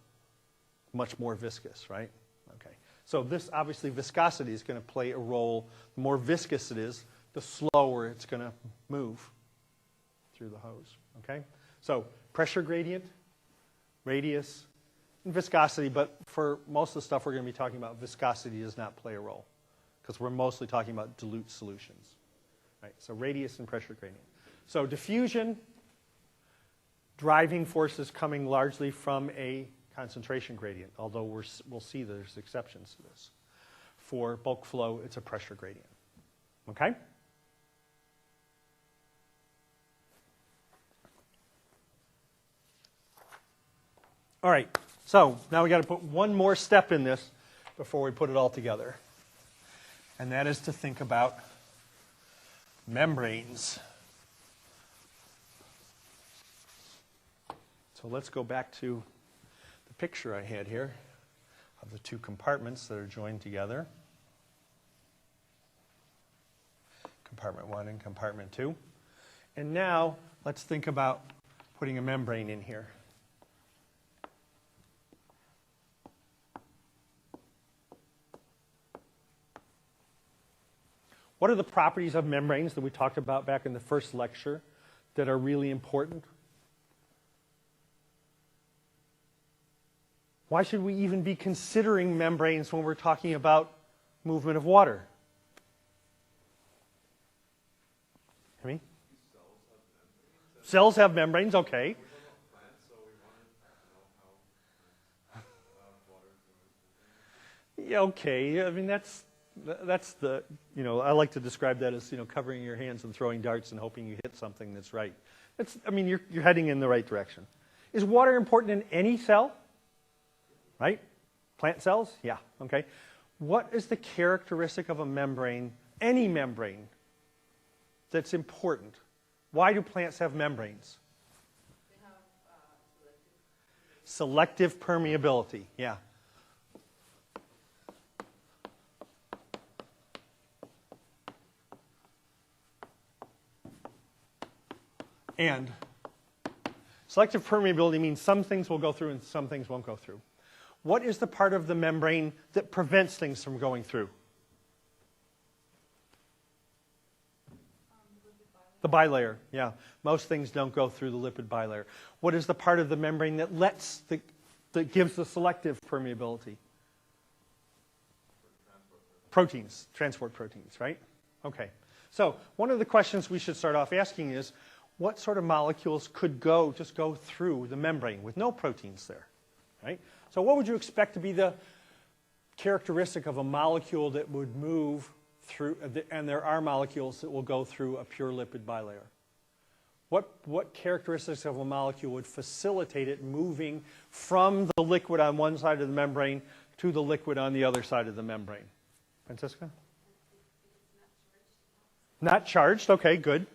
much more viscous, right? Okay. So this, obviously, viscosity is going to play a role. The more viscous it is, the slower it's going to move through the hose, okay? So pressure gradient, radius, and viscosity, but for most of the stuff we're going to be talking about, viscosity does not play a role because we're mostly talking about dilute solutions, right? So radius and pressure gradient. So diffusion, driving forces coming largely from a concentration gradient, although we'll see there's exceptions to this. For bulk flow, it's a pressure gradient, okay? All right, so now we got to put one more step in this before we put it all together. And that is to think about membranes. So let's go back to the picture I had here of the two compartments that are joined together. Compartment 1 and compartment 2. And now let's think about putting a membrane in here. What are the properties of membranes that we talked about back in the first lecture that are really important? Why should we even be considering membranes when we're talking about movement of water? I mean, cells have membranes, okay. Yeah, okay. I mean, that's the, I like to describe that as, covering your hands and throwing darts and hoping you hit something that's right. You're heading in the right direction. Is water important in any cell? Right? Plant cells? Yeah, okay. What is the characteristic of a membrane, any membrane, that's important? Why do plants have membranes?
They have
selective permeability, yeah. And selective permeability means some things will go through and some things won't go through. What is the part of the membrane that prevents things from going through? The bilayer, yeah. Most things don't go through the lipid bilayer. What is the part of the membrane that that gives the selective permeability? Proteins, transport proteins, right? Okay. So one of the questions we should start off asking is, what sort of molecules could just go through the membrane with no proteins there, right? So what would you expect to be the characteristic of a molecule that would move through, and there are molecules that will go through a pure lipid bilayer? What characteristics of a molecule would facilitate it moving from the liquid on one side of the membrane to the liquid on the other side of the membrane? Francisca? Not charged, okay, good.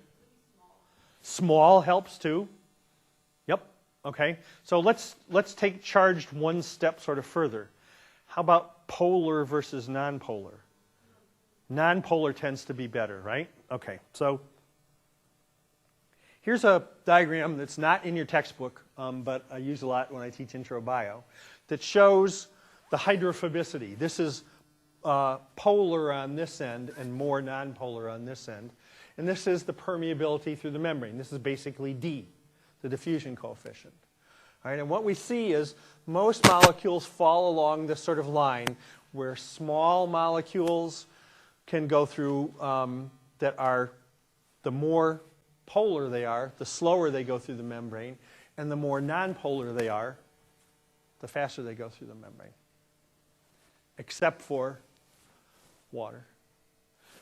Small helps too. Yep. Okay. So let's take charged one step sort of further. How about polar versus nonpolar? Nonpolar tends to be better, right? Okay. So here's a diagram that's not in your textbook, but I use a lot when I teach intro bio, that shows the hydrophobicity. This is polar on this end and more nonpolar on this end. And this is the permeability through the membrane. This is basically D, the diffusion coefficient. All right, and what we see is most molecules fall along this sort of line where small molecules can go through that are, the more polar they are, the slower they go through the membrane, and the more nonpolar they are, the faster they go through the membrane. Except for water.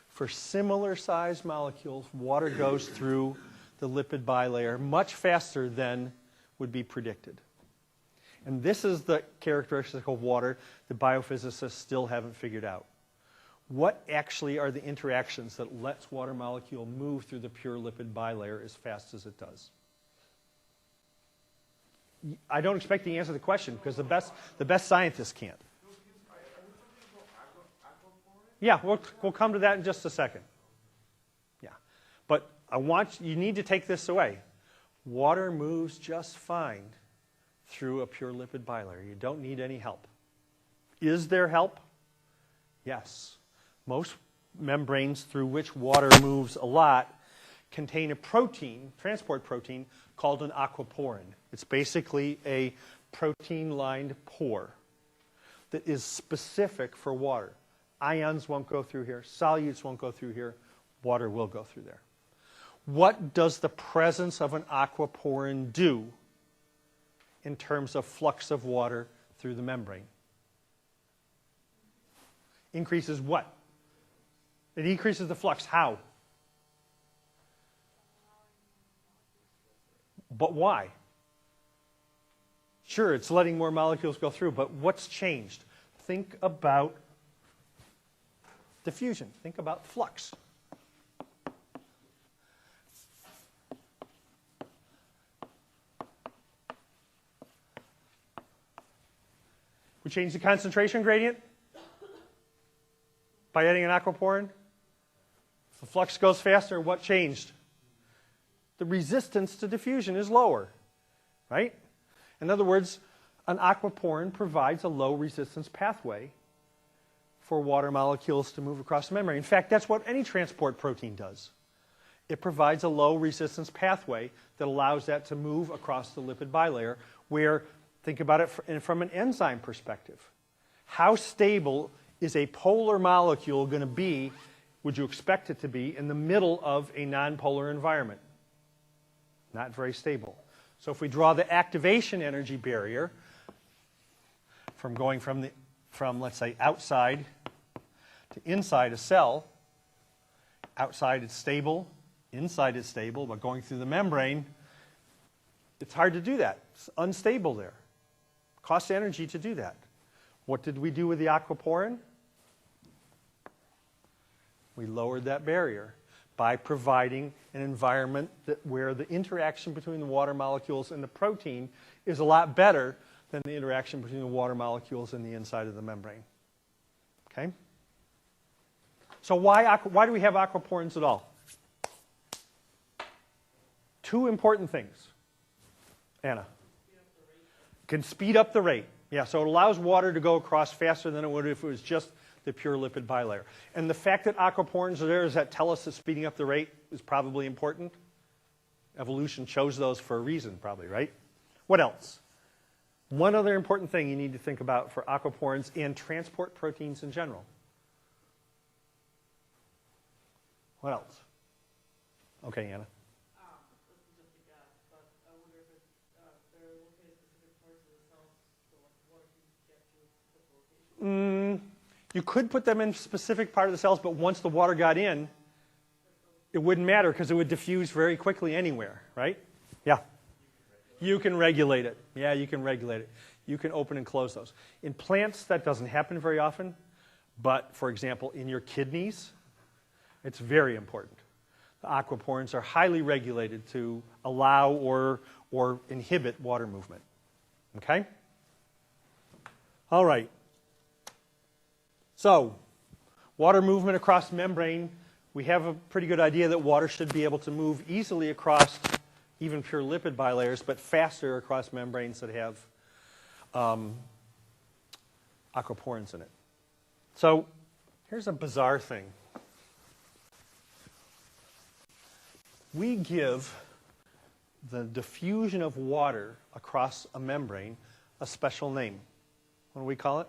For similar sized molecules, water goes through the lipid bilayer much faster than would be predicted. And this is the characteristic of water that biophysicists still haven't figured out. What actually are the interactions that lets water molecule move through the pure lipid bilayer as fast as it does? I don't expect you to answer the question because the best scientists can't. Yeah, we'll come to that in just a second. Yeah, but you need to take this away. Water moves just fine through a pure lipid bilayer. You don't need any help. Is there help? Yes. Most membranes through which water moves a lot contain a protein, transport protein, called an aquaporin. It's basically a protein-lined pore that is specific for water. Ions won't go through here. Solutes won't go through here. Water will go through there. What does the presence of an aquaporin do in terms of flux of water through the membrane? Increases what? It increases the flux. How? But why? Sure, it's letting more molecules go through, but what's changed? Think about diffusion. Think about flux. We change the concentration gradient by adding an aquaporin. If the flux goes faster, what changed? The resistance to diffusion is lower, right? In other words, an aquaporin provides a low resistance pathway for water molecules to move across the membrane. In fact, that's what any transport protein does. It provides a low resistance pathway that allows that to move across the lipid bilayer where, think about it from an enzyme perspective. How stable is a polar molecule going to be, would you expect it to be, in the middle of a nonpolar environment? Not very stable. So if we draw the activation energy barrier from going from let's say outside to inside a cell, outside it's stable, inside it's stable, but going through the membrane, it's hard to do that. It's unstable there. Costs energy to do that. What did we do with the aquaporin? We lowered that barrier by providing an environment where the interaction between the water molecules and the protein is a lot better than the interaction between the water molecules and the inside of the membrane. Okay? So why do we have aquaporins at all? Two important things. Anna. Can speed up the rate. Yeah, so it allows water to go across faster than it would if it was just the pure lipid bilayer. And the fact that aquaporins are there, does that tell us that speeding up the rate is probably important? Evolution chose those for a reason, probably, right? What else? One other important thing you need to think about for aquaporins and transport proteins in general. What else? Okay, Anna. You could put them in a specific part of the cells, but once the water got in, it wouldn't matter because it would diffuse very quickly anywhere, right? Yeah. You can regulate it. Yeah, you can regulate it. You can open and close those. In plants, that doesn't happen very often, but for example, in your kidneys, it's very important. The aquaporins are highly regulated to allow or inhibit water movement. Okay? All right. So, water movement across membrane, we have a pretty good idea that water should be able to move easily across even pure lipid bilayers, but faster across membranes that have aquaporins in it. So, here's a bizarre thing. We give the diffusion of water across a membrane a special name. What do we call it?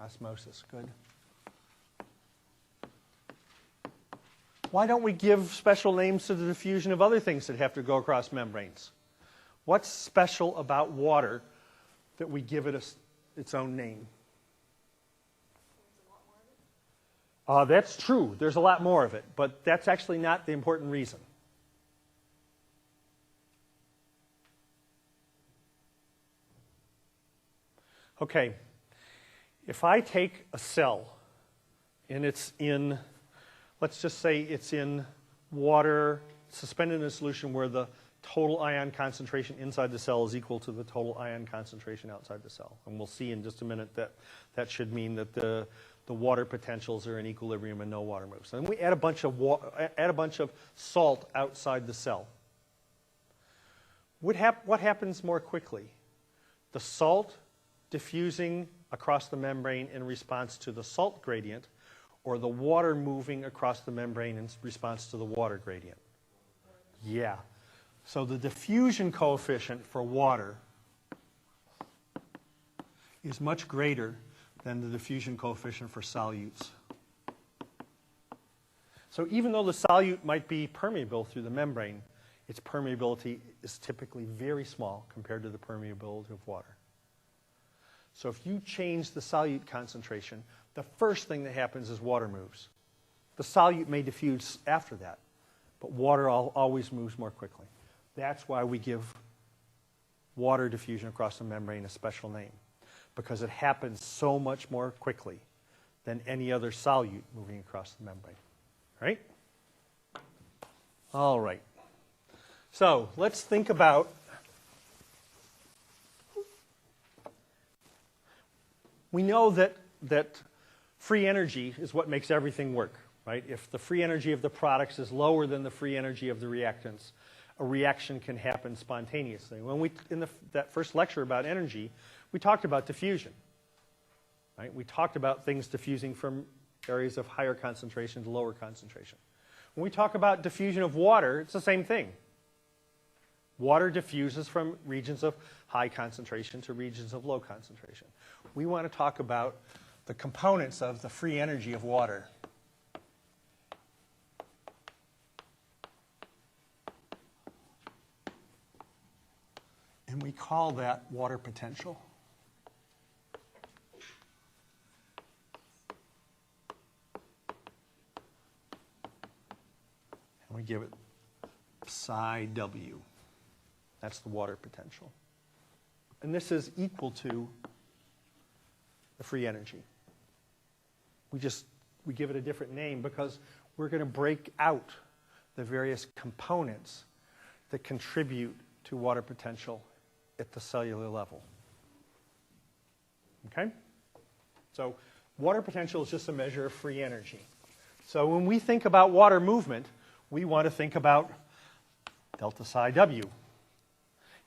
Osmosis. Good. Why don't we give special names to the diffusion of other things that have to go across membranes? What's special about water that we give it its own name? That's true. There's a lot more of it, but that's actually not the important reason. Okay. If I take a cell and it's in, let's just say it's in water suspended in a solution where the total ion concentration inside the cell is equal to the total ion concentration outside the cell. And we'll see in just a minute that that should mean that the the water potentials are in equilibrium and no water moves. And we add a bunch of salt outside the cell. What happens more quickly? The salt diffusing across the membrane in response to the salt gradient, or the water moving across the membrane in response to the water gradient? Yeah. So the diffusion coefficient for water is much greater than the diffusion coefficient for solutes. So even though the solute might be permeable through the membrane, its permeability is typically very small compared to the permeability of water. So if you change the solute concentration, the first thing that happens is water moves. The solute may diffuse after that, but water always moves more quickly. That's why we give water diffusion across the membrane a special name, because it happens so much more quickly than any other solute moving across the membrane. Right? All right. So let's think about, we know that free energy is what makes everything work, right? If the free energy of the products is lower than the free energy of the reactants, a reaction can happen spontaneously. When we, in that first lecture about energy, we talked about diffusion, right? We talked about things diffusing from areas of higher concentration to lower concentration. When we talk about diffusion of water, it's the same thing. Water diffuses from regions of high concentration to regions of low concentration. We want to talk about the components of the free energy of water. And we call that water potential. And we give it psi W. That's the water potential. And this is equal to the free energy. We give it a different name because we're going to break out the various components that contribute to water potential at the cellular level. Okay? So water potential is just a measure of free energy. So when we think about water movement, we want to think about delta psi W.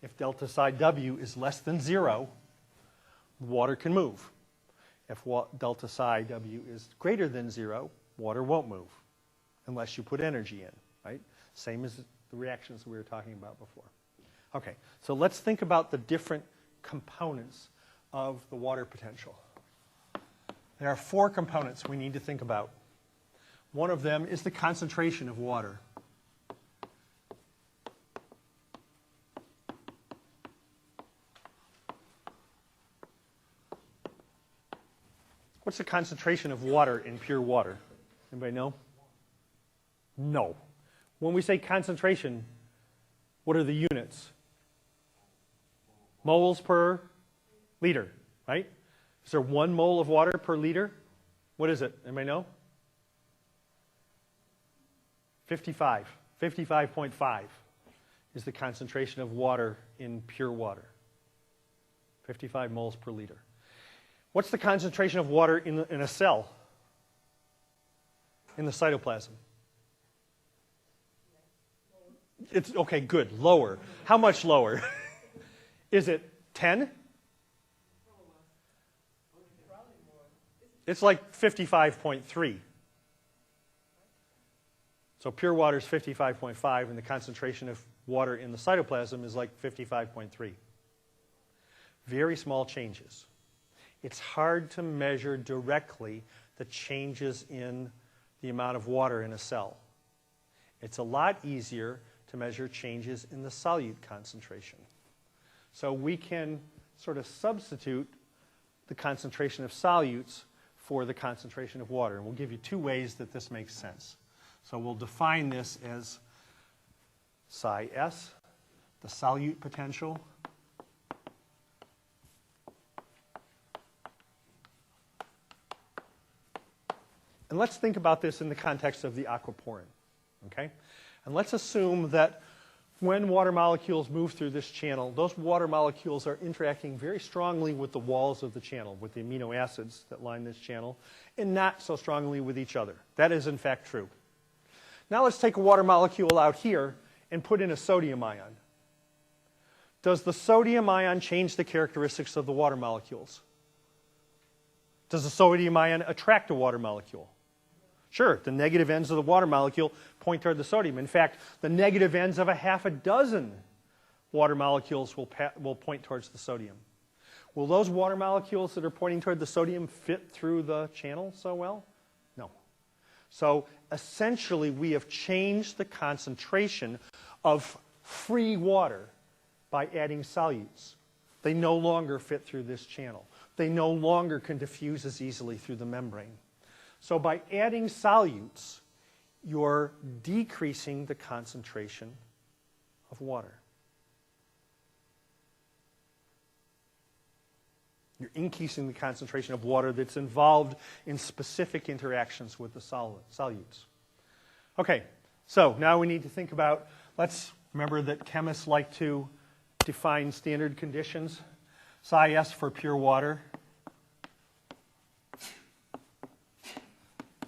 If delta psi W is less than 0, water can move. If delta psi W is greater than 0, water won't move unless you put energy in, right? Same as the reactions we were talking about before. Okay, so let's think about the different components of the water potential. There are 4 components we need to think about. One of them is the concentration of water. What's the concentration of water in pure water? Anybody know? No. When we say concentration, what are the units? Moles per liter, right? Is there 1 mole of water per liter? What is it? Anybody know? 55. 55.5 is the concentration of water in pure water. 55 moles per liter. What's the concentration of water in a cell? In the cytoplasm? It's, okay, good, lower. How much lower? Is it 10? It's like 55.3. So pure water is 55.5, and the concentration of water in the cytoplasm is like 55.3. Very small changes. It's hard to measure directly the changes in the amount of water in a cell. It's a lot easier to measure changes in the solute concentration. So we can sort of substitute the concentration of solutes for the concentration of water. And we'll give you 2 ways that this makes sense. So we'll define this as psi S, the solute potential, and let's think about this in the context of the aquaporin, okay? And let's assume that when water molecules move through this channel, those water molecules are interacting very strongly with the walls of the channel, with the amino acids that line this channel, and not so strongly with each other. That is, in fact, true. Now let's take a water molecule out here and put in a sodium ion. Does the sodium ion change the characteristics of the water molecules? Does the sodium ion attract a water molecule? Sure, the negative ends of the water molecule point toward the sodium. In fact, the negative ends of a half a dozen water molecules will point towards the sodium. Will those water molecules that are pointing toward the sodium fit through the channel so well? No. So essentially, we have changed the concentration of free water by adding solutes. They no longer fit through this channel. They no longer can diffuse as easily through the membrane. So by adding solutes, you're decreasing the concentration of water. You're increasing the concentration of water that's involved in specific interactions with the solutes. Okay, so now we need to think about, let's remember that chemists like to define standard conditions. Psi S for pure water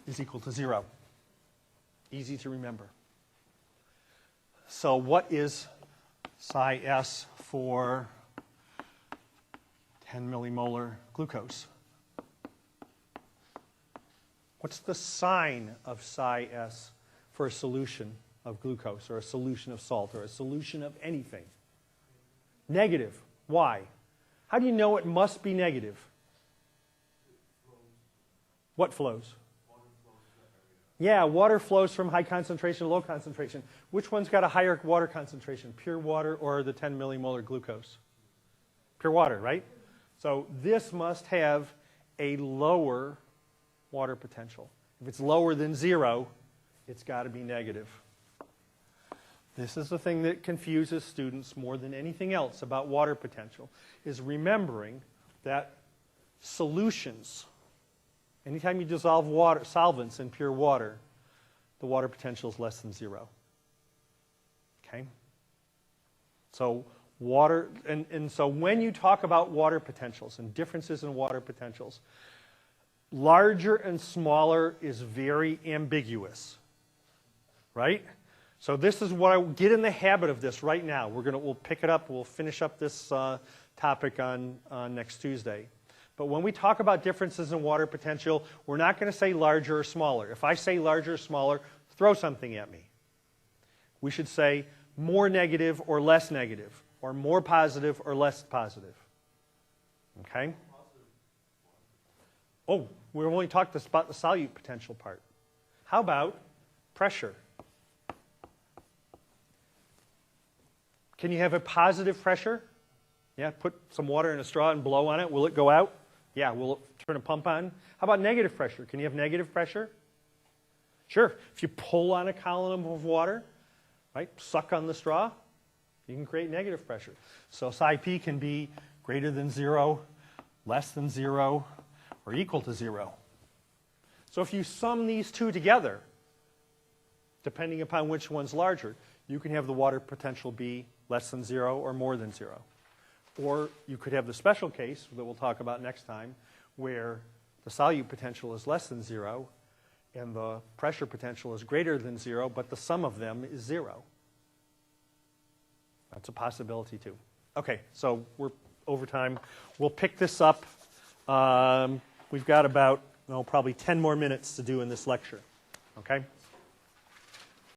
is equal to 0. Easy to remember. So what is psi S for 10 millimolar glucose? What's the sign of psi S for a solution of glucose, or a solution of salt, or a solution of anything? Negative. Why? How do you know it must be negative? What flows? Yeah, water flows from high concentration to low concentration. Which one's got a higher water concentration, pure water or the 10 millimolar glucose? Pure water, right? So this must have a lower water potential. If it's lower than 0, it's got to be negative. This is the thing that confuses students more than anything else about water potential, is remembering that solutions, anytime you dissolve water, solvents in pure water, the water potential is less than 0. Okay? So water, and so when you talk about water potentials and differences in water potentials, larger and smaller is very ambiguous, right? So this is what I get in the habit of this right now. We'll pick it up. We'll finish up this topic on next Tuesday. But when we talk about differences in water potential, we're not going to say larger or smaller. If I say larger or smaller, throw something at me. We should say more negative or less negative, or more positive or less positive. Okay? Oh, we only talked about the solute potential part. How about pressure? Can you have a positive pressure? Yeah, put some water in a straw and blow on it. Will it go out? Yeah, will it turn a pump on? How about negative pressure? Can you have negative pressure? Sure. If you pull on a column of water, right, suck on the straw, you can create negative pressure. So psi P can be greater than 0, less than 0, or equal to 0. So if you sum these two together, depending upon which one's larger, you can have the water potential be less than 0 or more than 0. Or you could have the special case that we'll talk about next time, where the solute potential is less than 0 and the pressure potential is greater than 0, but the sum of them is 0. That's a possibility too. Okay, so we're over time. We'll pick this up. We've got about, probably 10 more minutes to do in this lecture. Okay?